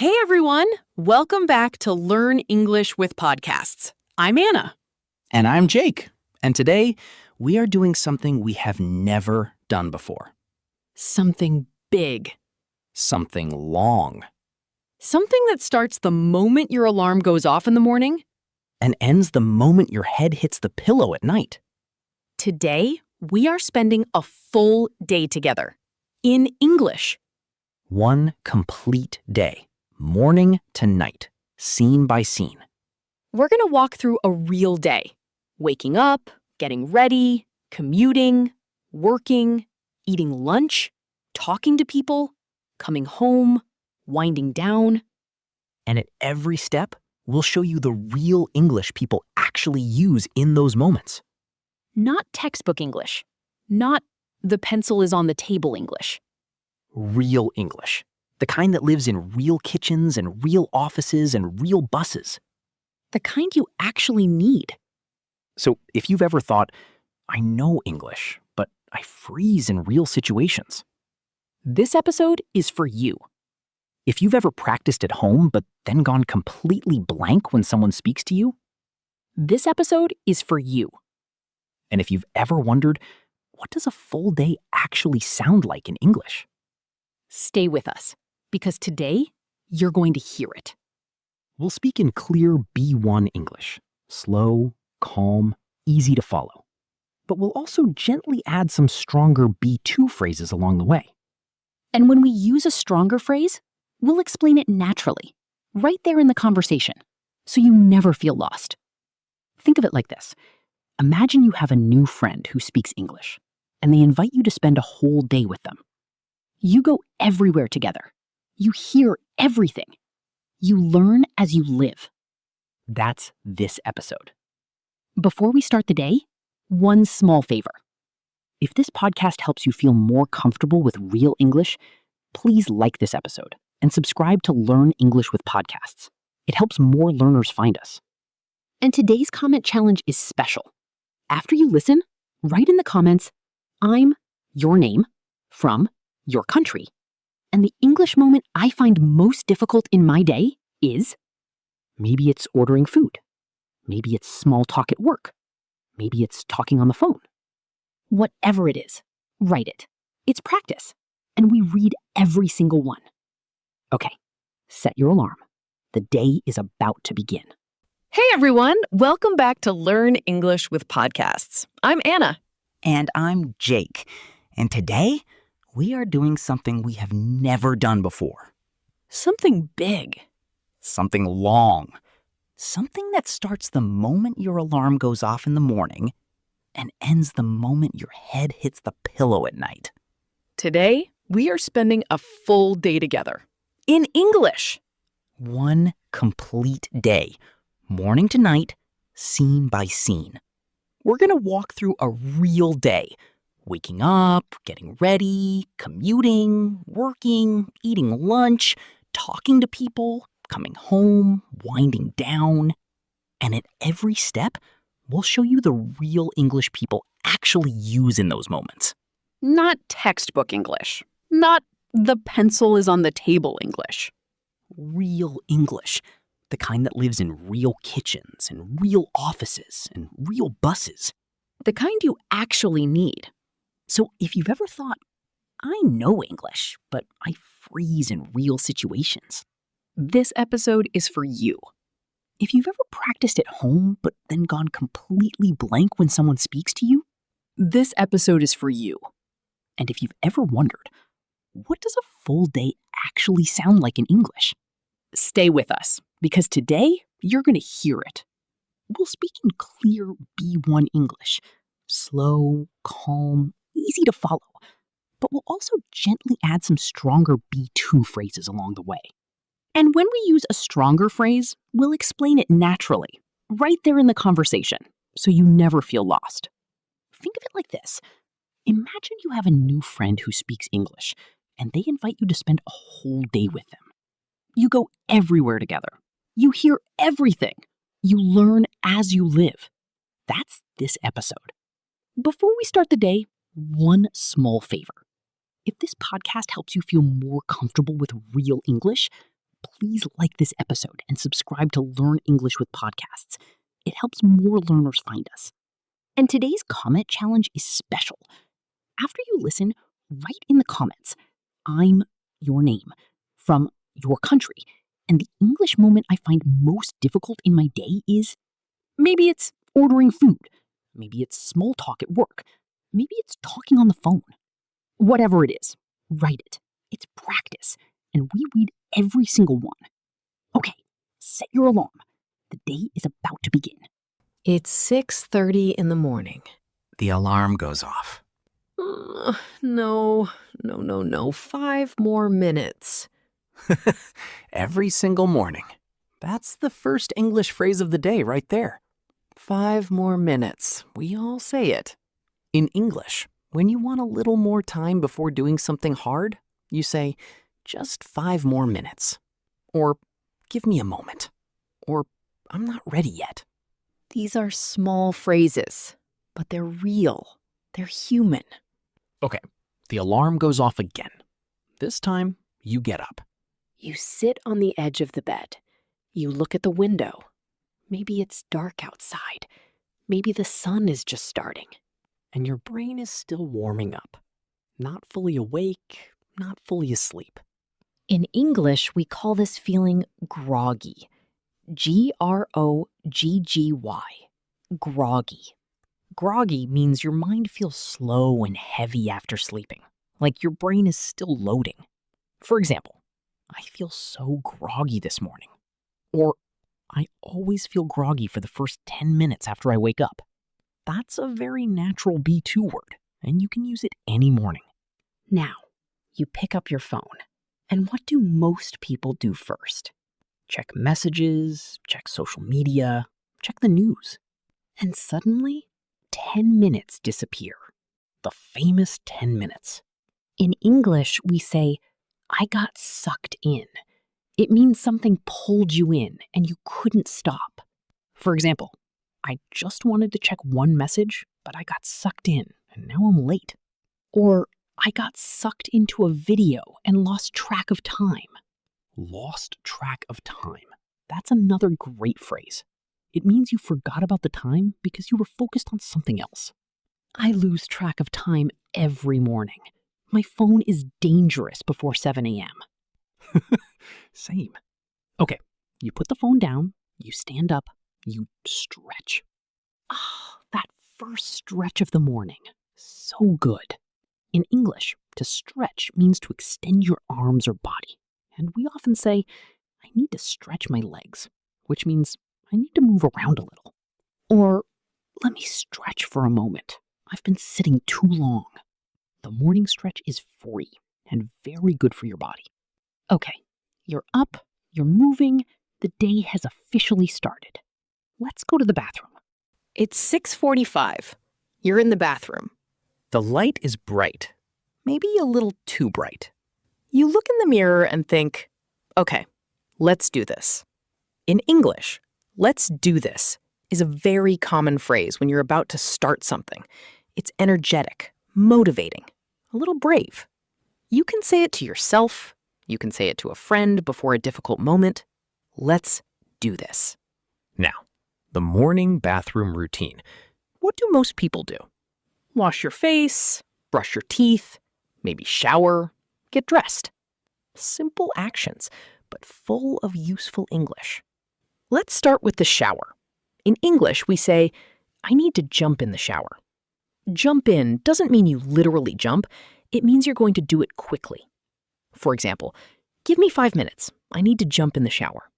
Hey everyone! Welcome back to Learn English with Podcasts. I'm Anna. And I'm Jake. And today, we are doing something we have never done before. Something big. Something long. Something that starts the moment your alarm goes off in the morning. And ends the moment your head hits the pillow at night. Today, we are spending a full day together. In English. One complete day. Morning to night. Scene by scene. We're going to walk through a real day. Waking up, getting ready, commuting, working, eating lunch, talking to people, coming home, winding down. And at every step, we'll show you the real English people actually use in those moments. Not textbook English. Not the pencil is on the table English. Real English. The kind that lives in real kitchens and real offices and real buses. The kind you actually need. So if you've ever thought, I know English, but I freeze in real situations. This episode is for you. If you've ever practiced at home but then gone completely blank when someone speaks to you. This episode is for you. And if you've ever wondered, what does a full day actually sound like in English? Stay with us, because today you're going to hear it. We'll speak in clear B1 English, slow, calm, easy to follow. But we'll also gently add some stronger B2 phrases along the way. And when we use a stronger phrase, we'll explain it naturally, right there in the conversation, so you never feel lost. Think of it like this. Imagine you have a new friend who speaks English, and they invite you to spend a whole day with them. You go everywhere together. You hear everything. You learn as you live. That's this episode. Before we start the day, one small favor. If this podcast helps you feel more comfortable with real English, please like this episode and subscribe to Learn English with Podcasts. It helps more learners find us. And today's comment challenge is special. After you listen, write in the comments, I'm your name from your country. And the English moment I find most difficult in my day is, maybe it's ordering food. Maybe it's small talk at work. Maybe it's talking on the phone. Whatever it is, write it. It's practice. And we read every single one. Okay, set your alarm. The day is about to begin. Hey everyone, welcome back to Learn English with Podcasts. I'm Anna. And I'm Jake. And today, we are doing something we have never done before. Something big. Something long. Something that starts the moment your alarm goes off in the morning and ends the moment your head hits the pillow at night. Today, we are spending a full day together. In English. One complete day. Morning to night, scene by scene. We're going to walk through a real day. Waking up, getting ready, commuting, working, eating lunch, talking to people, coming home, winding down. And at every step, we'll show you the real English people actually use in those moments. Not textbook English. Not the pencil is on the table English. Real English. The kind that lives in real kitchens and real offices and real buses. The kind you actually need. So if you've ever thought, I know English, but I freeze in real situations. This episode is for you. If you've ever practiced at home, but then gone completely blank when someone speaks to you. This episode is for you. And if you've ever wondered, what does a full day actually sound like in English? Stay with us, because today you're going to hear it. We'll speak in clear B1 English. Slow, calm, easy to follow, but we'll also gently add some stronger B2 phrases along the way. And when we use a stronger phrase, we'll explain it naturally, right there in the conversation, so you never feel lost. Think of it like this. Imagine you have a new friend who speaks English, and they invite you to spend a whole day with them. You go everywhere together. You hear everything. You learn as you live. That's this episode. Before we start the day, one small favor. If this podcast helps you feel more comfortable with real English, please like this episode and subscribe to Learn English with Podcasts. It helps more learners find us. And today's comment challenge is special. After you listen, write in the comments, "I'm your name," from your country. And the English moment I find most difficult in my day is, maybe it's ordering food. Maybe it's small talk at work. Maybe it's talking on the phone. Whatever it is, write it. It's practice, and we read every single one. Okay, set your alarm. The day is about to begin. It's 6:30 in the morning. The alarm goes off. No. 5 more minutes. Every single morning. That's the first English phrase of the day right there. 5 more minutes. We all say it. In English, when you want a little more time before doing something hard, you say, "Just 5 more minutes." Or, "Give me a moment." Or, "I'm not ready yet." These are small phrases, but they're real. They're human. Okay, the alarm goes off again. This time, you get up. You sit on the edge of the bed. You look at the window. Maybe it's dark outside. Maybe the sun is just starting. And your brain is still warming up. Not fully awake, not fully asleep. In English, we call this feeling groggy. Groggy. Groggy. Groggy means your mind feels slow and heavy after sleeping, like your brain is still loading. For example, "I feel so groggy this morning." Or, "I always feel groggy for the first 10 minutes after I wake up." That's a very natural B2 word, and you can use it any morning. Now, you pick up your phone. And what do most people do first? Check messages, check social media, check the news. And suddenly, 10 minutes disappear. The famous 10 minutes. in English, we say, "I got sucked in." It means something pulled you in and you couldn't stop. For example, "I just wanted to check one message, but I got sucked in, and now I'm late." Or, "I got sucked into a video and lost track of time." Lost track of time. That's another great phrase. It means you forgot about the time because you were focused on something else. I lose track of time every morning. My phone is dangerous before 7 a.m. Same. Okay, you put the phone down, you stand up, you stretch. That first stretch of the morning. So good. In English, to stretch means to extend your arms or body. And we often say, "I need to stretch my legs," which means I need to move around a little. Or, "Let me stretch for a moment. I've been sitting too long." The morning stretch is free and very good for your body. okay, you're up, you're moving, the day has officially started. Let's go to the bathroom. It's 6:45. You're in the bathroom. The light is bright, maybe a little too bright. You look in the mirror and think, okay, let's do this. In English, "let's do this" is a very common phrase when you're about to start something. It's energetic, motivating, a little brave. You can say it to yourself. You can say it to a friend before a difficult moment. Let's do this. Now, the morning bathroom routine. What do most people do? Wash your face, brush your teeth, maybe shower, get dressed. Simple actions, but full of useful English. Let's start with the shower. In English, we say, "I need to jump in the shower." Jump in doesn't mean you literally jump. It means you're going to do it quickly. For example, "Give me 5 minutes. I need to jump in the shower."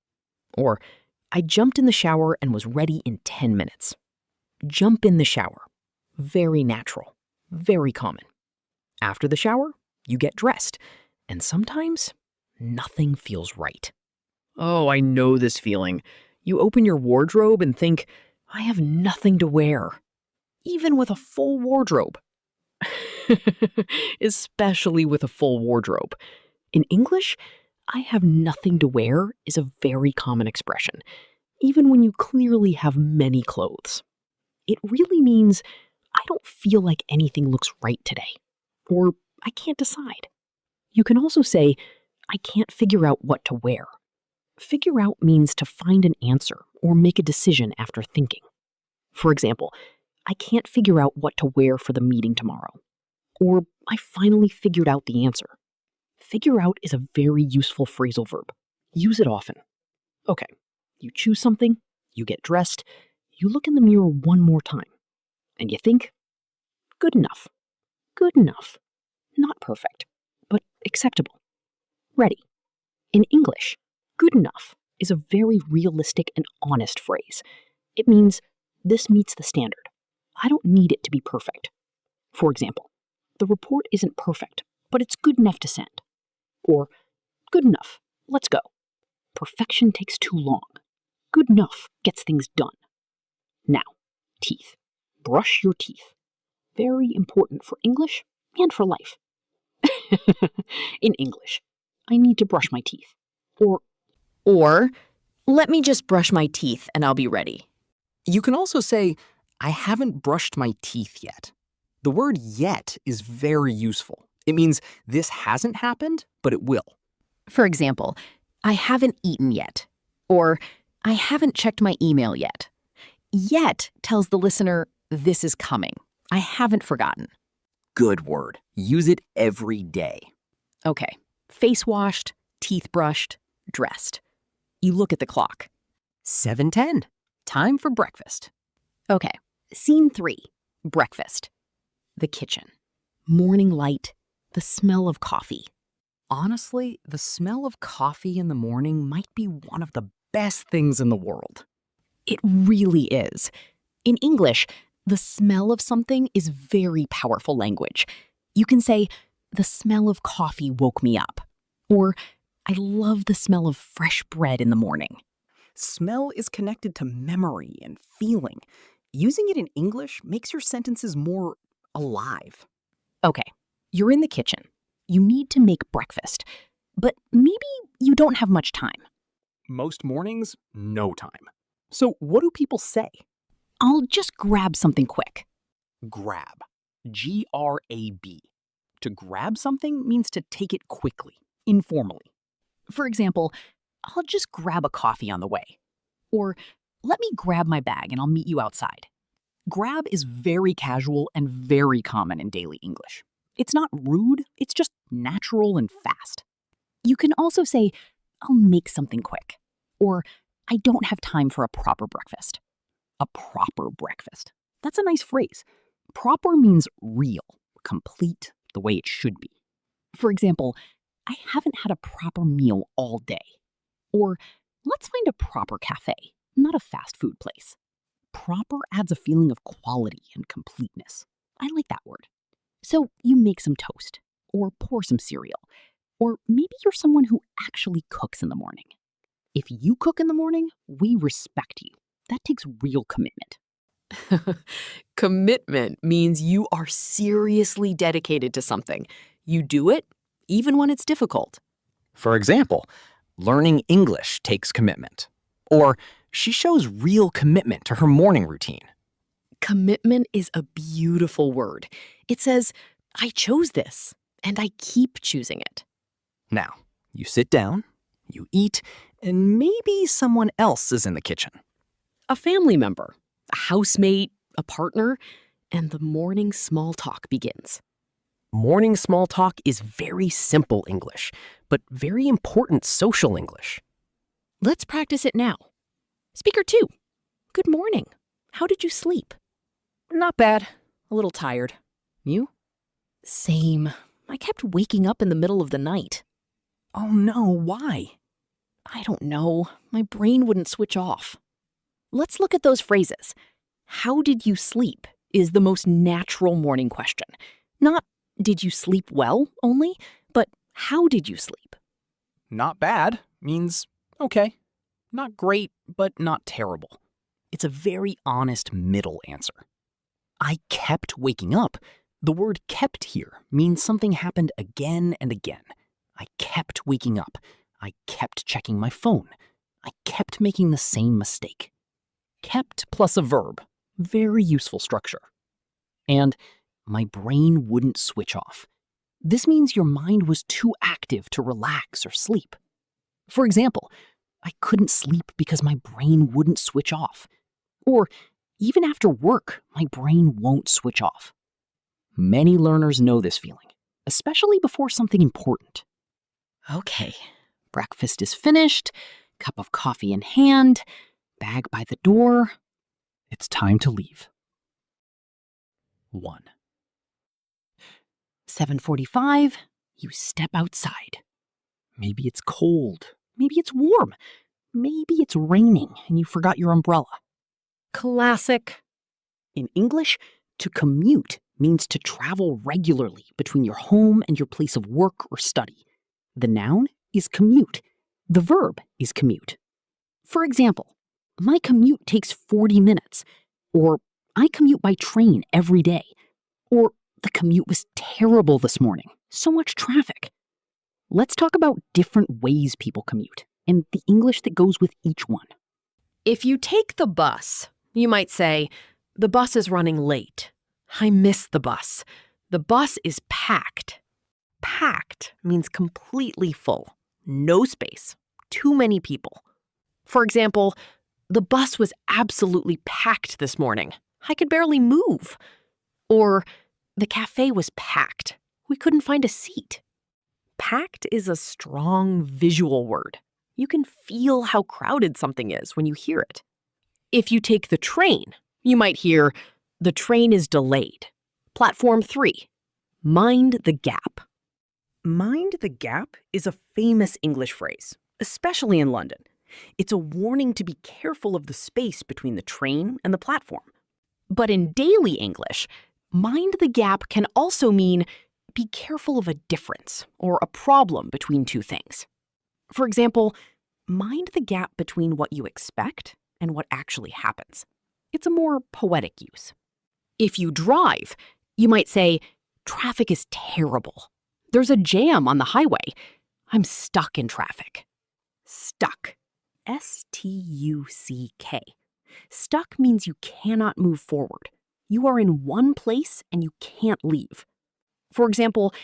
Or, "I jumped in the shower and was ready in 10 minutes. Jump in the shower. Very natural, very common. After the shower, you get dressed, and sometimes nothing feels right. Oh, I know this feeling. You open your wardrobe and think, "I have nothing to wear," even with a full wardrobe. Especially with a full wardrobe. In English, "I have nothing to wear" is a very common expression, even when you clearly have many clothes. It really means, "I don't feel like anything looks right today," or "I can't decide." You can also say, "I can't figure out what to wear," Figure out means to find an answer or make a decision after thinking. For example, I can't figure out what to wear for the meeting tomorrow. Or I finally figured out the answer. Figure out is a very useful phrasal verb. Use it often. Okay, you choose something, you get dressed, you look in the mirror one more time, and you think, good enough. Good enough. Not perfect, but acceptable. Ready. In English, good enough is a very realistic and honest phrase. It means, this meets the standard. I don't need it to be perfect. For example, the report isn't perfect, but it's good enough to send. Or, good enough, let's go. Perfection takes too long. Good enough gets things done. Now, teeth. Brush your teeth. Very important for English and for life. In English, I need to brush my teeth. Or, let me just brush my teeth and I'll be ready. You can also say, I haven't brushed my teeth yet. The word yet is very useful. It means this hasn't happened, but it will. For example, I haven't eaten yet. Or, I haven't checked my email yet. Yet tells the listener, this is coming. I haven't forgotten. Good word. Use it every day. Okay, face washed, teeth brushed, dressed. You look at the clock. 7:10. Time for breakfast. Okay, scene 3, breakfast. The kitchen. Morning light, the smell of coffee. Honestly, the smell of coffee in the morning might be one of the best things in the world. It really is. In English, the smell of something is very powerful language. You can say, the smell of coffee woke me up. Or, I love the smell of fresh bread in the morning. Smell is connected to memory and feeling. Using it in English makes your sentences more alive. Okay, you're in the kitchen. You need to make breakfast. But maybe you don't have much time. Most mornings, no time. So what do people say? I'll just grab something quick. Grab. G-R-A-B. To grab something means to take it quickly, informally. For example, I'll just grab a coffee on the way. Or, let me grab my bag and I'll meet you outside. Grab is very casual and very common in daily English. It's not rude, it's just natural and fast. You can also say, I'll make something quick. Or, I don't have time for a proper breakfast. A proper breakfast. That's a nice phrase. Proper means real, complete, the way it should be. For example, I haven't had a proper meal all day. Or, let's find a proper cafe, not a fast food place. Proper adds a feeling of quality and completeness. I like that word. So you make some toast, or pour some cereal, or maybe you're someone who actually cooks in the morning. If you cook in the morning, we respect you. That takes real commitment. Commitment means you are seriously dedicated to something. You do it, even when it's difficult. For example, learning English takes commitment. Or she shows real commitment to her morning routine. Commitment is a beautiful word. It says, I chose this, and I keep choosing it. Now, you sit down, you eat, and maybe someone else is in the kitchen. A family member, a housemate, a partner, and the morning small talk begins. Morning small talk is very simple English, but very important social English. Let's practice it now. Speaker 2, good morning. How did you sleep? Not bad. A little tired. You? Same. I kept waking up in the middle of the night. Oh no, why? I don't know. My brain wouldn't switch off. Let's look at those phrases. How did you sleep is the most natural morning question. Not, did you sleep well only, but how did you sleep? Not bad means okay. Not great, but not terrible. It's a very honest middle answer. I kept waking up. The word kept here means something happened again and again. I kept waking up. I kept checking my phone. I kept making the same mistake. Kept plus a verb. Very useful structure. And my brain wouldn't switch off. This means your mind was too active to relax or sleep. For example, I couldn't sleep because my brain wouldn't switch off. Or even after work, my brain won't switch off. Many learners know this feeling, especially before something important. Okay, breakfast is finished, cup of coffee in hand, bag by the door. It's time to leave. 1. 7:45, you step outside. Maybe it's cold, maybe it's warm, maybe it's raining and you forgot your umbrella. Classic. In English, to commute means to travel regularly between your home and your place of work or study. The noun is commute. The verb is commute. For example, my commute takes 40 minutes, or I commute by train every day, or the commute was terrible this morning, so much traffic. Let's talk about different ways people commute and the English that goes with each one. If you take the bus, you might say, the bus is running late. I missed the bus. The bus is packed. Packed means completely full. No space. Too many people. For example, the bus was absolutely packed this morning. I could barely move. Or, the cafe was packed. We couldn't find a seat. Packed is a strong visual word. You can feel how crowded something is when you hear it. If you take the train, you might hear, the train is delayed. Platform 3. Mind the gap. Mind the gap is a famous English phrase, especially in London. It's a warning to be careful of the space between the train and the platform. But in daily English, mind the gap can also mean be careful of a difference or a problem between two things. For example, mind the gap between what you expect and what actually happens. It's a more poetic use. If you drive, you might say, traffic is terrible. There's a jam on the highway. I'm stuck in traffic. Stuck. S-T-U-C-K. Stuck means you cannot move forward. You are in one place and you can't leave. For example,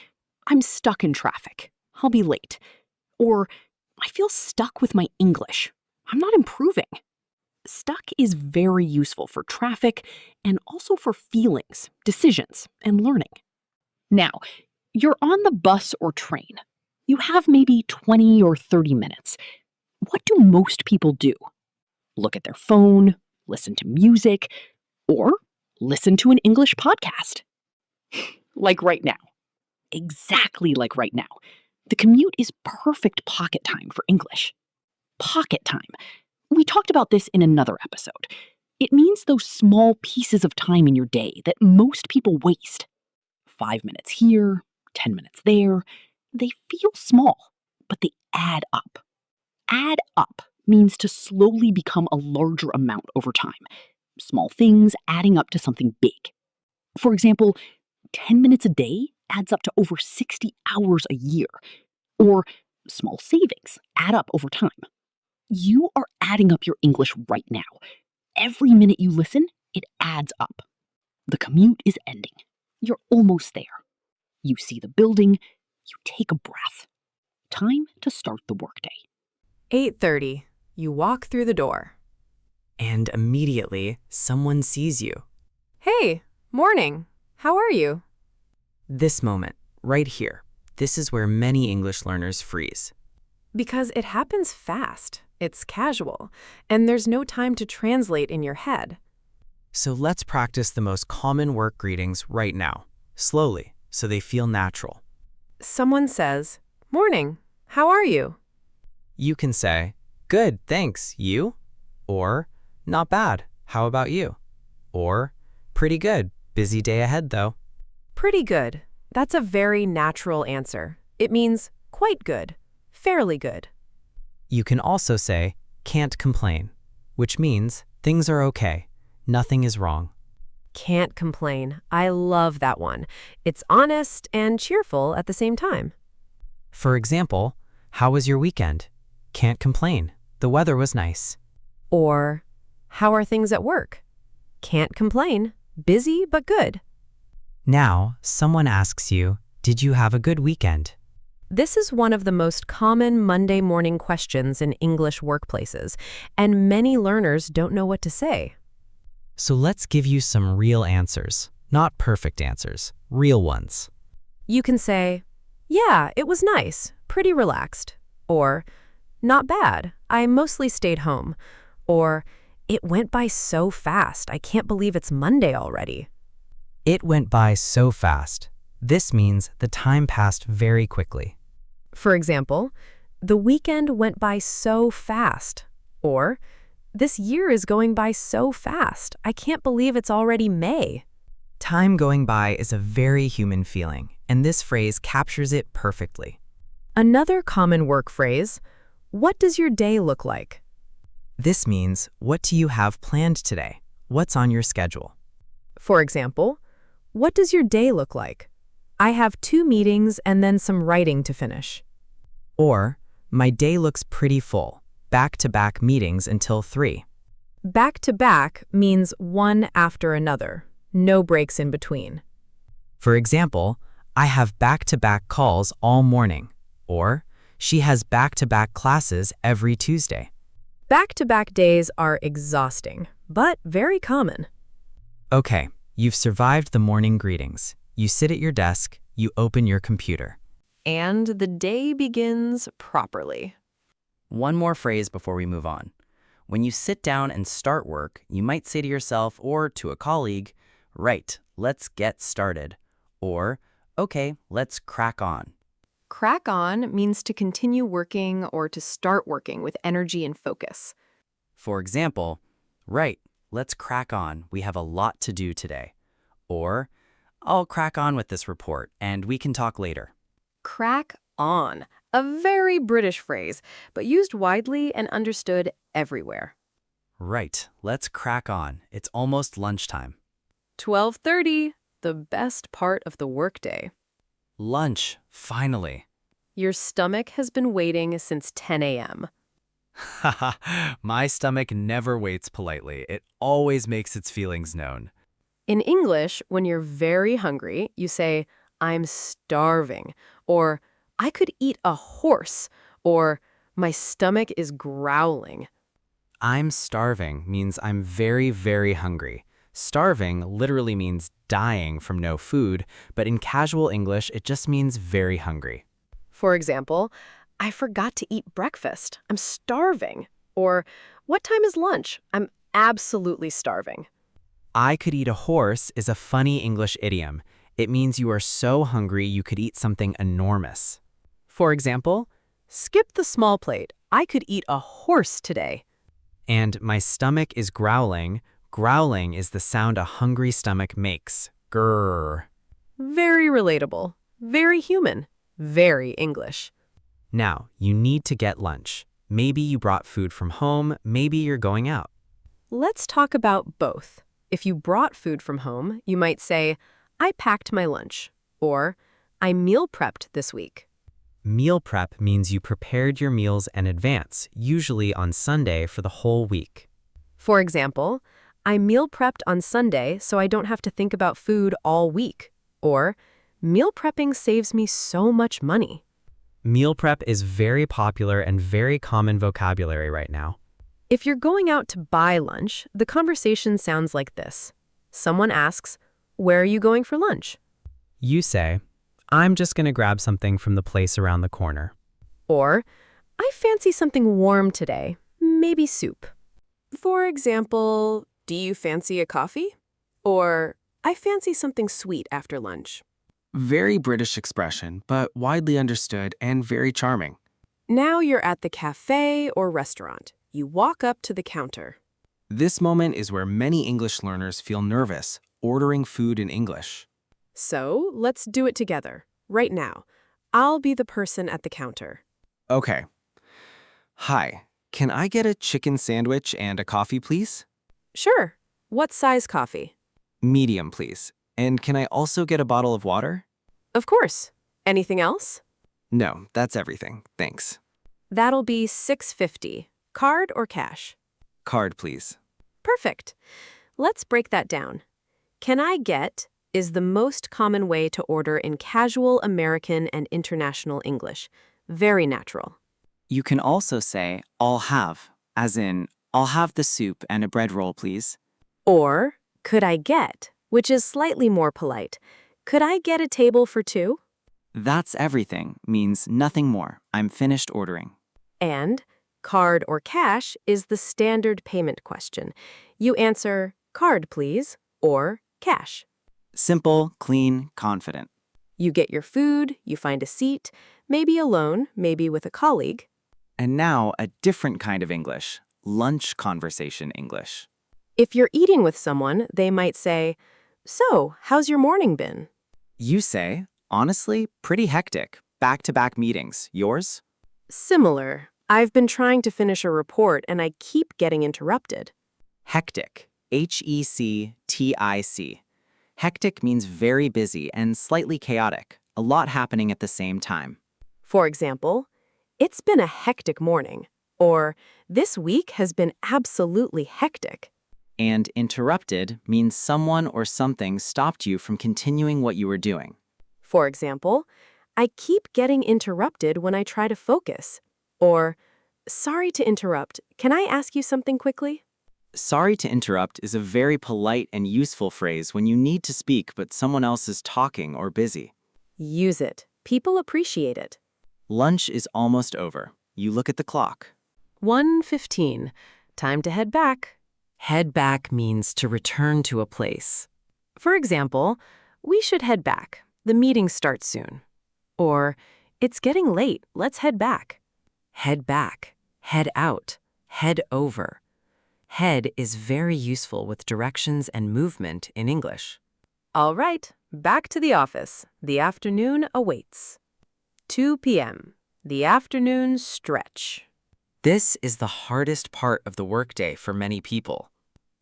I'm stuck in traffic. I'll be late. Or, I feel stuck with my English. I'm not improving. Stuck is very useful for traffic and also for feelings, decisions, and learning. Now, you're on the bus or train. You have maybe 20 or 30 minutes. What do most people do? Look at their phone, listen to music, or listen to an English podcast. Like right now. Exactly like right now. The commute is perfect pocket time for English. Pocket time. We talked about this in another episode. It means those small pieces of time in your day that most people waste. 5 minutes here, 10 minutes there. They feel small, but they add up. Add up means to slowly become a larger amount over time. Small things adding up to something big. For example, 10 minutes a day adds up to over 60 hours a year. Or small savings add up over time. You are adding up your English right now. Every minute you listen, it adds up. The commute is ending. You're almost there. You see the building, you take a breath. Time to start the workday. 8:30. You walk through the door. And immediately, someone sees you. Hey, morning. How are you? This moment, right here, this is where many English learners freeze. Because it happens fast. It's casual, and there's no time to translate in your head. So let's practice the most common work greetings right now, slowly, so they feel natural. Someone says, "Morning. How are you?" You can say, "Good, thanks. You?" Or, "Not bad. How about you?" Or, "Pretty good. Busy day ahead, though." Pretty good. That's a very natural answer. It means quite good, fairly good. You can also say, "Can't complain," which means things are okay. Nothing is wrong. Can't complain. I love that one. It's honest and cheerful at the same time. For example, how was your weekend? Can't complain. The weather was nice. Or, how are things at work? Can't complain. Busy but good. Now, someone asks you, did you have a good weekend? This is one of the most common Monday morning questions in English workplaces, and many learners don't know what to say. So let's give you some real answers. Not perfect answers, real ones. You can say, "Yeah, it was nice, pretty relaxed." Or, "Not bad, I mostly stayed home." Or, "It went by so fast, I can't believe it's Monday already." It went by so fast. This means the time passed very quickly. For example, "The weekend went by so fast." Or, "This year is going by so fast, I can't believe it's already May." Time going by is a very human feeling, and this phrase captures it perfectly. Another common work phrase, "What does your day look like?" This means, what do you have planned today? What's on your schedule? For example, "What does your day look like?" "I have 2 meetings and then some writing to finish." Or, my day looks pretty full. Back-to-back meetings until 3. Back to back means one after another, no breaks in between. For example, I have back-to-back calls all morning. Or, she has back-to-back classes every Tuesday. Back-to-back days are exhausting, but very common. Okay, you've survived the morning greetings. You sit at your desk, you open your computer. And the day begins properly. One more phrase before we move on. When you sit down and start work, you might say to yourself or to a colleague, "Right, let's get started." Or, "Okay, let's crack on." Crack on means to continue working or to start working with energy and focus. For example, "Right, let's crack on. We have a lot to do today." Or, "I'll crack on with this report and we can talk later." Crack on, a very British phrase, but used widely and understood everywhere. Right, let's crack on. It's almost lunchtime. 12:30, the best part of the workday. Lunch, finally. Your stomach has been waiting since 10 a.m. Haha, my stomach never waits politely. It always makes its feelings known. In English, when you're very hungry, you say, "I'm starving," or "I could eat a horse," or "My stomach is growling." I'm starving means I'm very, very hungry. Starving literally means dying from no food, but in casual English, it just means very hungry. For example, "I forgot to eat breakfast. I'm starving." Or, "What time is lunch? I'm absolutely starving." I could eat a horse is a funny English idiom. It means you are so hungry you could eat something enormous. For example, "Skip the small plate. I could eat a horse today." And my stomach is growling. Growling is the sound a hungry stomach makes. Grrr. Very relatable, very human, very English. Now, you need to get lunch. Maybe you brought food from home, maybe you're going out. Let's talk about both. If you brought food from home, you might say, "I packed my lunch," or "I meal prepped this week." Meal prep means you prepared your meals in advance, usually on Sunday for the whole week. For example, "I meal prepped on Sunday so I don't have to think about food all week," or "Meal prepping saves me so much money." Meal prep is very popular and very common vocabulary right now. If you're going out to buy lunch, the conversation sounds like this. Someone asks, "Where are you going for lunch?" You say, I'm just going to grab something from the place around the corner. Or, "I fancy something warm today, maybe soup." For example, "Do you fancy a coffee?" Or, "I fancy something sweet after lunch." Very British expression, but widely understood and very charming. Now you're at the cafe or restaurant. You walk up to the counter. This moment is where many English learners feel nervous ordering food in English. So let's do it together, right now. I'll be the person at the counter. Okay. Hi, can I get a chicken sandwich and a coffee, please? Sure. What size coffee? Medium, please. And can I also get a bottle of water? Of course. Anything else? No, that's everything. Thanks. That'll be $6.50. Card or cash? Card, please. Perfect. Let's break that down. Can I get is the most common way to order in casual American and international English. Very natural. You can also say, I'll have, as in, I'll have the soup and a bread roll, please. Or, could I get, which is slightly more polite. Could I get a table for two? That's everything means nothing more. I'm finished ordering. And, card or cash is the standard payment question. You answer, card please, or cash. Simple, clean, confident. You get your food, you find a seat, maybe alone, maybe with a colleague. And now a different kind of English, lunch conversation English. If you're eating with someone, they might say, so, how's your morning been? You say, honestly, pretty hectic. Back-to-back meetings. Yours? Similar. I've been trying to finish a report and I keep getting interrupted. Hectic. Hectic. Hectic means very busy and slightly chaotic. A lot happening at the same time. For example, it's been a hectic morning, or this week has been absolutely hectic. And interrupted means someone or something stopped you from continuing what you were doing. For example, I keep getting interrupted when I try to focus. Or, sorry to interrupt, can I ask you something quickly? Sorry to interrupt is a very polite and useful phrase when you need to speak but someone else is talking or busy. Use it. People appreciate it. Lunch is almost over. You look at the clock. 1:15. Time to head back. Head back means to return to a place. For example, we should head back. The meeting starts soon. Or, it's getting late. Let's head back. Head back, head out, head over. Head is very useful with directions and movement in English. All right, back to the office. The afternoon awaits. 2 p.m. The afternoon stretch. This is the hardest part of the workday for many people.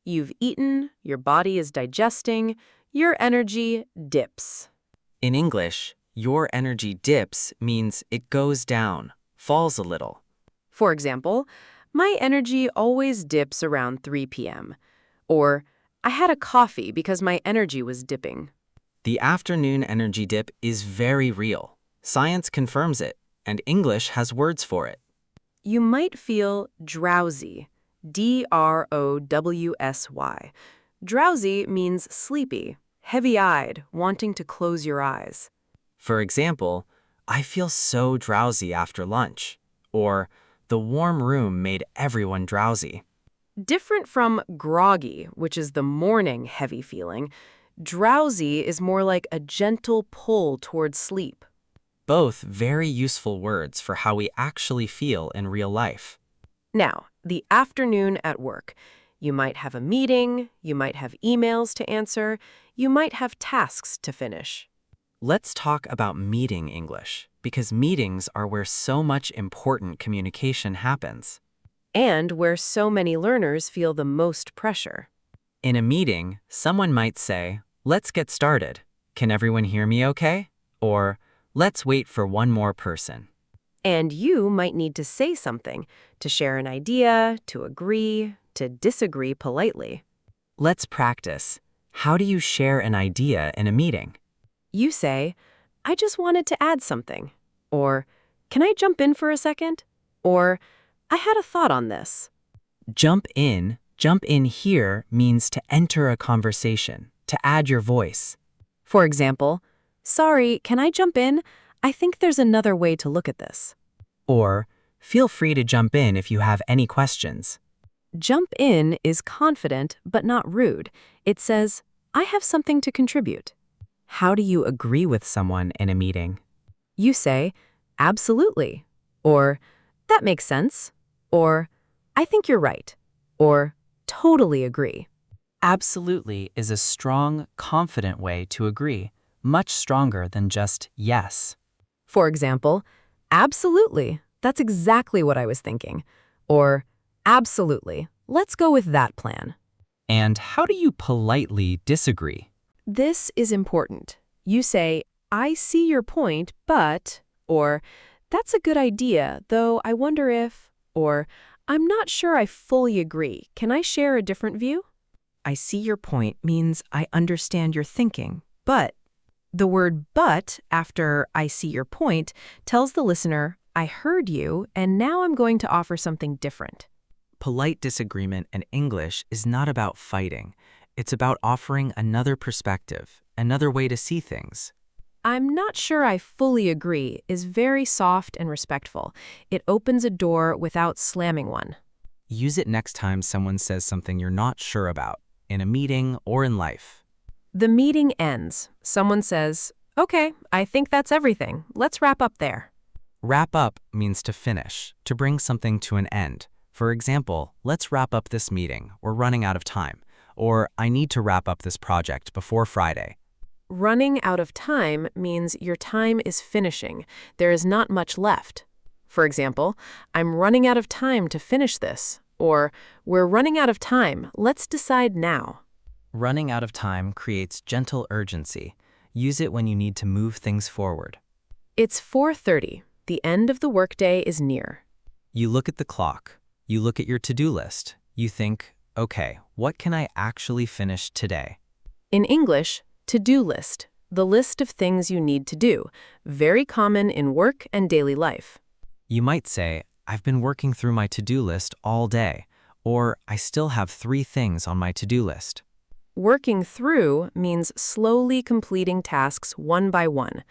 You've eaten, your body is digesting, your energy dips. In English, your energy dips means it goes down, falls a little. For example, my energy always dips around 3 p.m. Or, I had a coffee because my energy was dipping. The afternoon energy dip is very real. Science confirms it, and English has words for it. You might feel drowsy, D-R-O-W-S-Y. Drowsy means sleepy, heavy-eyed, wanting to close your eyes. For example, I feel so drowsy after lunch, or the warm room made everyone drowsy. Different from groggy, which is the morning heavy feeling, drowsy is more like a gentle pull towards sleep. Both very useful words for how we actually feel in real life. Now, the afternoon at work. You might have a meeting, you might have emails to answer, you might have tasks to finish. Let's talk about meeting English, because meetings are where so much important communication happens. And where so many learners feel the most pressure. In a meeting, someone might say, "Let's get started. Can everyone hear me okay?" Or, "Let's wait for one more person." And you might need to say something, to share an idea, to agree, to disagree politely. Let's practice. How do you share an idea in a meeting? You say, I just wanted to add something. Or, can I jump in for a second? Or, I had a thought on this. Jump in here means to enter a conversation, to add your voice. For example, sorry, can I jump in? I think there's another way to look at this. Or, feel free to jump in if you have any questions. Jump in is confident but not rude. It says, I have something to contribute. How do you agree with someone in a meeting? You say, absolutely. Or, that makes sense. Or, I think you're right. Or, totally agree. Absolutely is a strong, confident way to agree, much stronger than just yes. For example, absolutely, that's exactly what I was thinking. Or, absolutely, let's go with that plan. And how do you politely disagree? This is important. You say, I see your point, but, or, that's a good idea, though I wonder if, or, I'm not sure I fully agree. Can I share a different view? I see your point means I understand your thinking, But the word but after I see your point tells the listener, I heard you, and now I'm going to offer something different. Polite disagreement in English is not about fighting. It's about offering another perspective, another way to see things. I'm not sure I fully agree is very soft and respectful. It opens a door without slamming one. Use it next time someone says something you're not sure about, in a meeting or in life. The meeting ends. Someone says, okay, I think that's everything. Let's wrap up there. Wrap up means to finish, to bring something to an end. For example, let's wrap up this meeting. We're running out of time. Or I need to wrap up this project before Friday. Running out of time means your time is finishing. There is not much left. For example, I'm running out of time to finish this. Or, we're running out of time. Let's decide now. Running out of time creates gentle urgency. Use it when you need to move things forward. It's 4:30. The end of the workday is near. You look at the clock. You look at your to-do list. You think, okay, what can I actually finish today? In English, to-do list, the list of things you need to do, very common in work and daily life. You might say, I've been working through my to-do list all day, or I still have 3 things on my to-do list. Working through means slowly completing tasks one by one.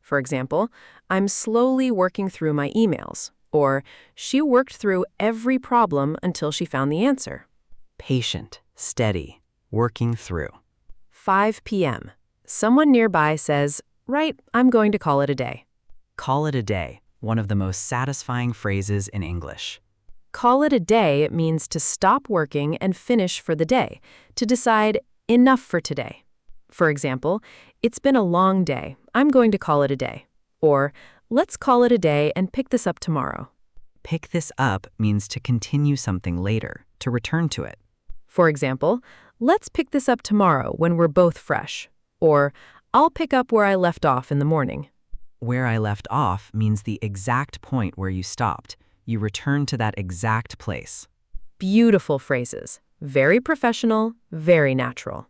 For example, I'm slowly working through my emails, or she worked through every problem until she found the answer. Patient, steady, working through. 5 p.m. Someone nearby says, right, I'm going to call it a day. Call it a day, one of the most satisfying phrases in English. Call it a day means to stop working and finish for the day, to decide enough for today. For example, it's been a long day. I'm going to call it a day. Or, let's call it a day and pick this up tomorrow. Pick this up means to continue something later, to return to it. For example, let's pick this up tomorrow when we're both fresh. Or, I'll pick up where I left off in the morning. Where I left off means the exact point where you stopped. You return to that exact place. Beautiful phrases. Very professional, very natural.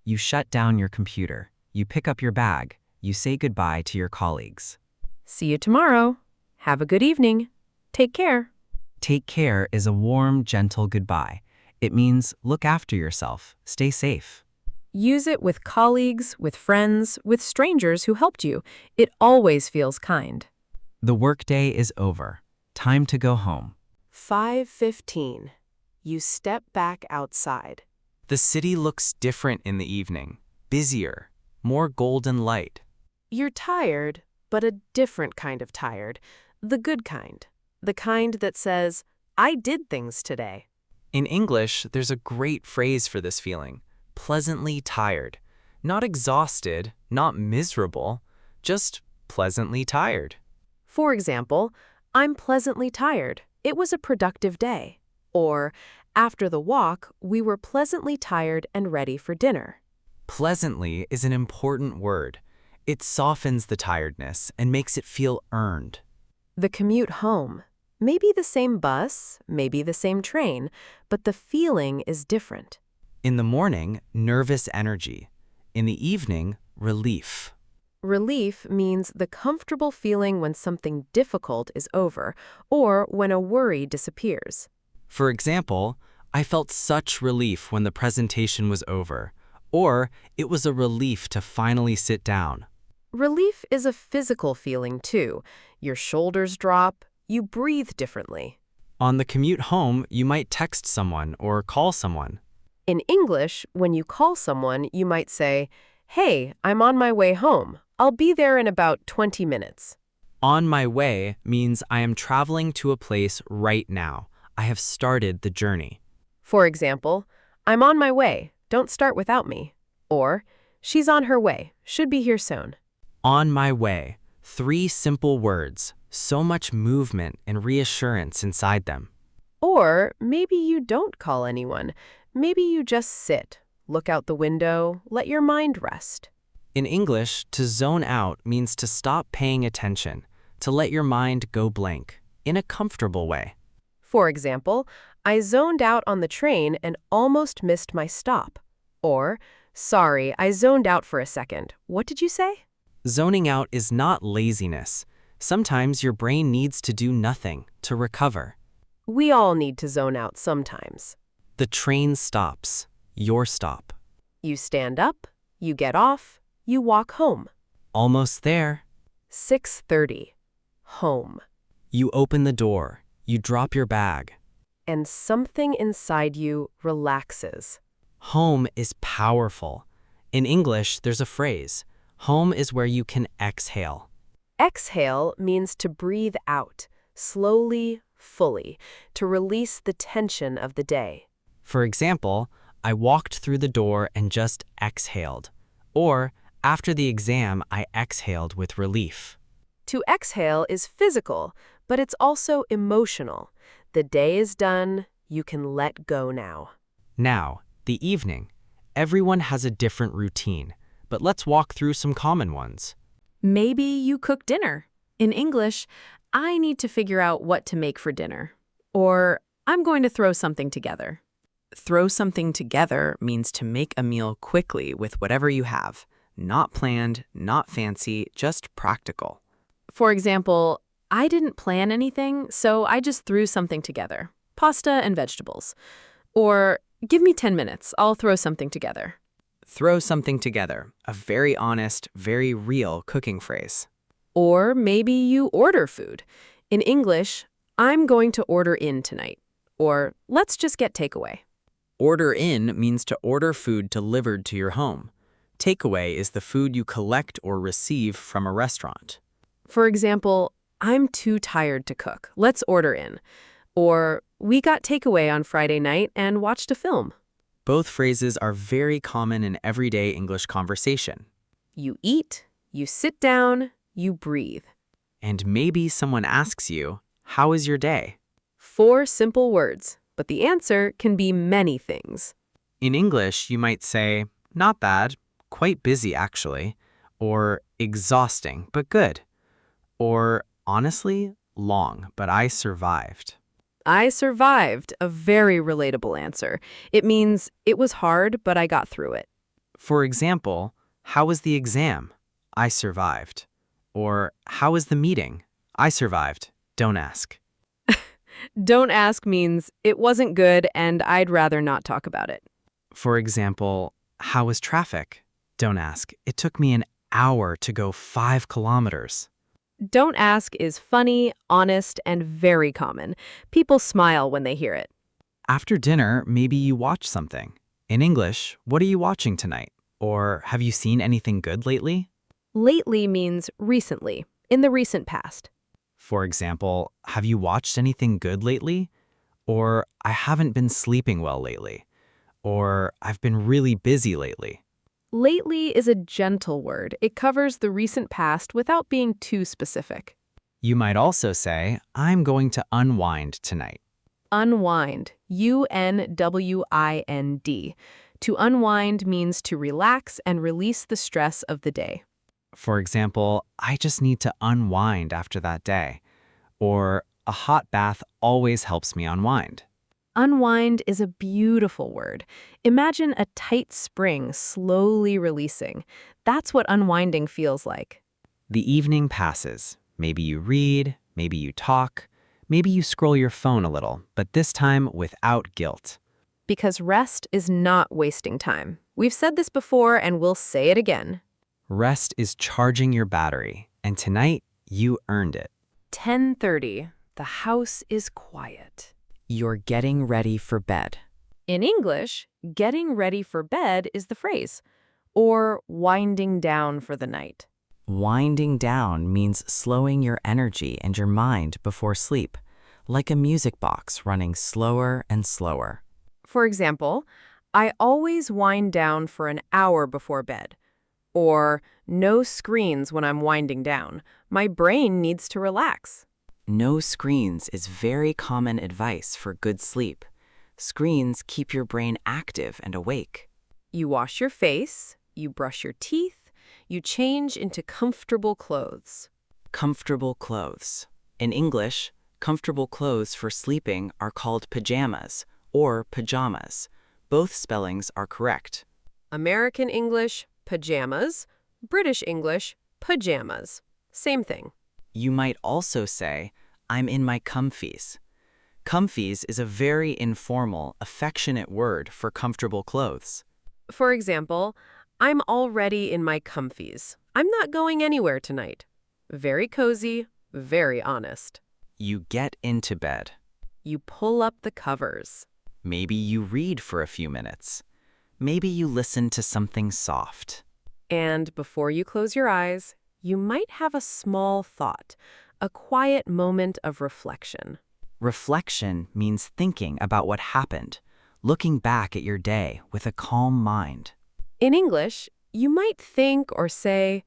You shut down your computer. You pick up your bag. You say goodbye to your colleagues. See you tomorrow. Have a good evening. Take care. Take care is a warm, gentle goodbye. It means look after yourself. Stay safe. Use it with colleagues, with friends, with strangers who helped you. It always feels kind. The workday is over. Time to go home. 5:15. You step back outside. The city looks different in the evening, busier, more golden light. You're tired, but a different kind of tired. The good kind. The kind that says, I did things today. In English, there's a great phrase for this feeling. Pleasantly tired. Not exhausted, not miserable, just pleasantly tired. For example, I'm pleasantly tired. It was a productive day. Or, after the walk, we were pleasantly tired and ready for dinner. Pleasantly is an important word. It softens the tiredness and makes it feel earned. The commute home. Maybe the same bus, maybe the same train, but the feeling is different. In the morning, nervous energy. In the evening, relief. Relief means the comfortable feeling when something difficult is over, or when a worry disappears. For example, I felt such relief when the presentation was over, or it was a relief to finally sit down. Relief is a physical feeling too. Your shoulders drop, you breathe differently. On the commute home, you might text someone or call someone. In English, when you call someone, you might say, hey, I'm on my way home. I'll be there in about 20 minutes. On my way means I am traveling to a place right now. I have started the journey. For example, I'm on my way. Don't start without me. Or, she's on her way. Should be here soon. On my way. 3 simple words. So much movement and reassurance inside them. Or maybe you don't call anyone. Maybe you just sit, look out the window, let your mind rest. In English, to zone out means to stop paying attention, to let your mind go blank, in a comfortable way. For example, I zoned out on the train and almost missed my stop. Or, Sorry, I zoned out for a second. What did you say? Zoning out is not laziness. Sometimes your brain needs to do nothing to recover. We all need to zone out sometimes. The train stops. Your stop. You stand up, you get off, you walk home. Almost there. 6:30. Home. You open the door. You drop your bag. And something inside you relaxes. Home is powerful. In English, there's a phrase. Home is where you can exhale. Exhale means to breathe out, slowly, fully, to release the tension of the day. For example, I walked through the door and just exhaled. Or, after the exam, I exhaled with relief. To exhale is physical, but it's also emotional. The day is done, you can let go now. Now, the evening. Everyone has a different routine, but let's walk through some common ones. Maybe you cook dinner. In English, I need to figure out what to make for dinner. Or, I'm going to throw something together. Throw something together means to make a meal quickly with whatever you have. Not planned, not fancy, just practical. For example, I didn't plan anything, so I just threw something together. Pasta and vegetables. Or, give me 10 minutes, I'll throw something together. Throw something together, a very honest, very real cooking phrase. Or maybe you order food. In English, I'm going to order in tonight. Or, let's just get takeaway. Order in means to order food delivered to your home. Takeaway is the food you collect or receive from a restaurant. For example, I'm too tired to cook. Let's order in. Or, we got takeaway on Friday night and watched a film. Both phrases are very common in everyday English conversation. You eat, you sit down, you breathe. And maybe someone asks you, "How is your day?" 4 simple words, but the answer can be many things. In English, you might say, "Not bad, quite busy actually," or "exhausting, but good," or "honestly, long, but I survived." I survived, a very relatable answer. It means it was hard, but I got through it. For example, "How was the exam?" "I survived." Or, "How was the meeting?" "I survived. Don't ask." Don't ask means it wasn't good and I'd rather not talk about it. For example, "How was traffic?" "Don't ask. It took me an hour to go 5 kilometers." Don't ask is funny, honest, and very common. People smile when they hear it. After dinner, maybe you watch something. In English, "What are you watching tonight?" Or, "Have you seen anything good lately?" Lately means recently, in the recent past. For example, "Have you watched anything good lately?" Or, "I haven't been sleeping well lately." Or, "I've been really busy lately." Lately is a gentle word. It covers the recent past without being too specific. You might also say, "I'm going to unwind tonight." Unwind, U-N-W-I-N-D. To unwind means to relax and release the stress of the day. For example, "I just need to unwind after that day." Or, "A hot bath always helps me unwind." Unwind is a beautiful word. Imagine a tight spring slowly releasing. That's what unwinding feels like. The evening passes. Maybe you read, maybe you talk, maybe you scroll your phone a little, but this time without guilt. Because rest is not wasting time. We've said this before and we'll say it again. Rest is charging your battery, and tonight you earned it. 10:30. The house is quiet. You're getting ready for bed. In English, getting ready for bed is the phrase, or winding down for the night. Winding down means slowing your energy and your mind before sleep, like a music box running slower and slower. For example, I always wind down for an hour before bed. Or, no screens when I'm winding down. My brain needs to relax. No screens is very common advice for good sleep. Screens keep your brain active and awake. You wash your face, you brush your teeth, you change into comfortable clothes. Comfortable clothes. In English, comfortable clothes for sleeping are called pajamas or pajamas. Both spellings are correct. American English, pajamas. British English, pajamas. Same thing. You might also say, I'm in my comfies. Comfies is a very informal, affectionate word for comfortable clothes. For example, I'm already in my comfies. I'm not going anywhere tonight. Very cozy, very honest. You get into bed. You pull up the covers. Maybe you read for a few minutes. Maybe you listen to something soft. And before you close your eyes, you might have a small thought, a quiet moment of reflection. Reflection means thinking about what happened, looking back at your day with a calm mind. In English, you might think or say,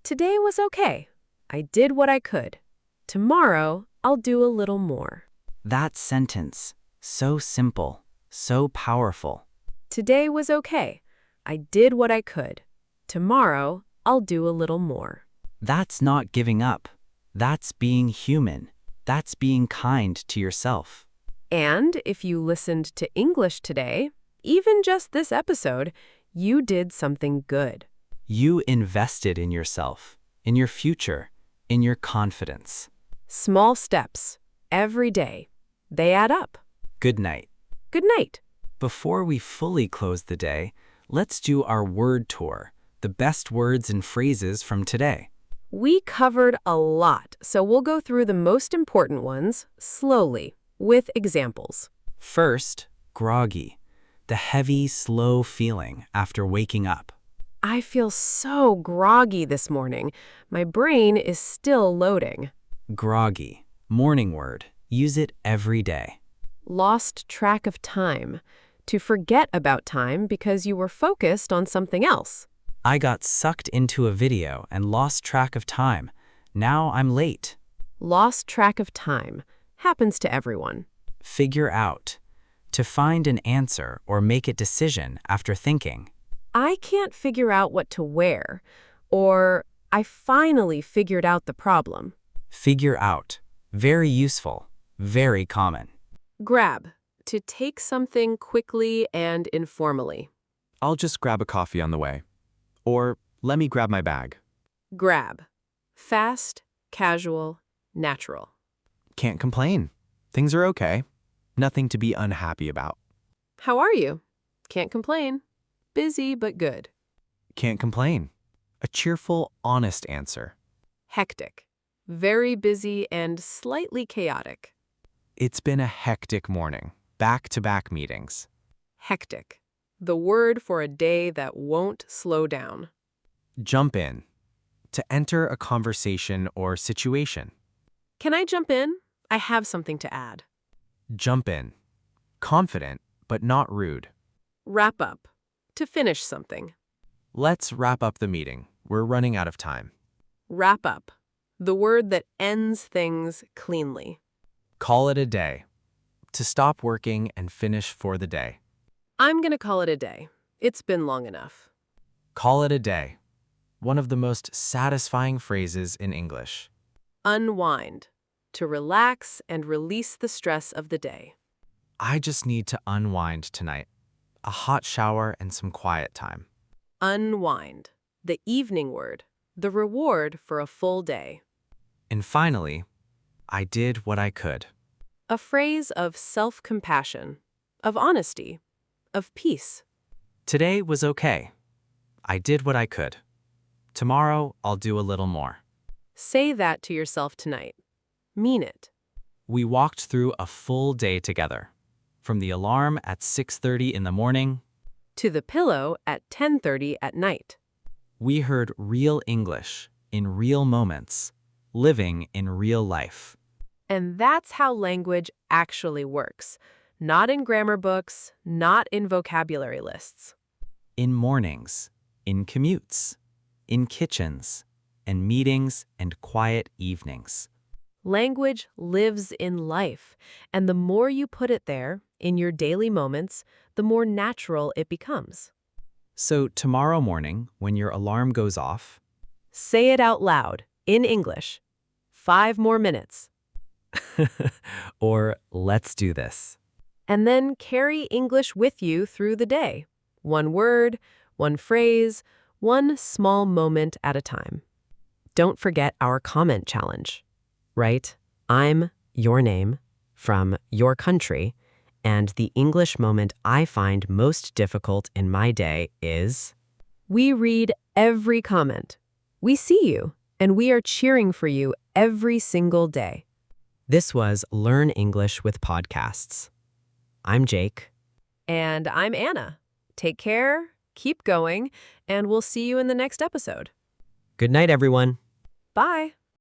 today was okay. I did what I could. Tomorrow, I'll do a little more. That sentence, so simple, so powerful. Today was okay. I did what I could. Tomorrow, I'll do a little more. That's not giving up. That's being human. That's being kind to yourself. And if you listened to English today, even just this episode, you did something good. You invested in yourself, in your future, in your confidence. Small steps, every day. They add up. Good night. Good night. Before we fully close the day, let's do our word tour, the best words and phrases from today. We covered a lot, so we'll go through the most important ones slowly, with examples. First, groggy, the heavy, slow feeling after waking up. I feel so groggy this morning. My brain is still loading. Groggy, morning word. Use it every day. Lost track of time. To forget about time because you were focused on something else. I got sucked into a video and lost track of time. Now I'm late. Lost track of time. Happens to everyone. Figure out. To find an answer or make a decision after thinking. I can't figure out what to wear. Or, I finally figured out the problem. Figure out. Very useful. Very common. Grab. To take something quickly and informally. I'll just grab a coffee on the way. Or, let me grab my bag. Grab. Fast, casual, natural. Can't complain. Things are okay. Nothing to be unhappy about. How are you? Can't complain. Busy but good. Can't complain. A cheerful, honest answer. Hectic. Very busy and slightly chaotic. It's been a hectic morning. Back-to-back meetings. Hectic. The word for a day that won't slow down. Jump in. To enter a conversation or situation. Can I jump in? I have something to add. Jump in. Confident, but not rude. Wrap up. To finish something. Let's wrap up the meeting. We're running out of time. Wrap up. The word that ends things cleanly. Call it a day. To stop working and finish for the day. I'm going to call it a day. It's been long enough. Call it a day. One of the most satisfying phrases in English. Unwind. To relax and release the stress of the day. I just need to unwind tonight. A hot shower and some quiet time. Unwind. The evening word. The reward for a full day. And finally, I did what I could. A phrase of self-compassion, of honesty, of peace. Today was okay. I did what I could. Tomorrow, I'll do a little more. Say that to yourself tonight. Mean it. We walked through a full day together. From the alarm at 6:30 in the morning, To the pillow at 10:30 at night. we heard real English in real moments, living in real life. And that's how language actually works. Not in grammar books, not in vocabulary lists. In mornings, in commutes, in kitchens, and meetings and quiet evenings. Language lives in life, and the more you put it there, in your daily moments, the more natural it becomes. So tomorrow morning, when your alarm goes off, Say it out loud, in English. 5 more minutes. or let's do this. And then carry English with you through the day. One word, one phrase, one small moment at a time. Don't forget our comment challenge. Write, I'm your name from your country, and the English moment I find most difficult in my day is... We read every comment. We see you, and we are cheering for you every single day. This was Learn English with Podcasts. I'm Jake. And I'm Anna. Take care, keep going, and we'll see you in the next episode. Good night, everyone. Bye.